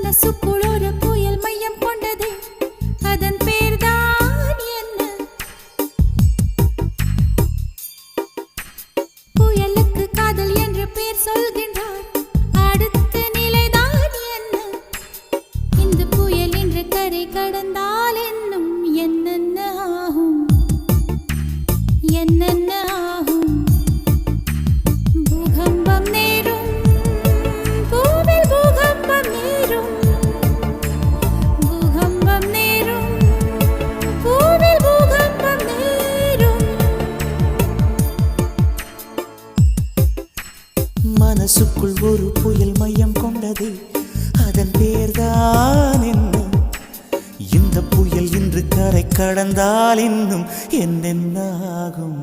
மனசுக்குள் ஒரு புயல் மையம் கொண்டது, அதன் பேர்தான் என்ன? புயலுக்கு காதல் என்று பேர் சொல்கின்றார், அடுத்த நிலைதான் என்ன? இந்த புயல் என்று கரை கடந்தால் இன்னும் என்னென்ன ஆகும், என்னென்ன ஆகும்? பூகம்பம் நேரும், பூவில் பூகம்பம் நேரும், பூகம்பம் நேரும், பூவில் பூகம்பம் நேரும். மனசுக்குள் ஒரு புயல் மையம் கொண்டது, அதன் பேர்தான் என்ன? இந்த புயல் இன்று கரை கடந்தால் இன்னும் என்னென்ன ஆகும்?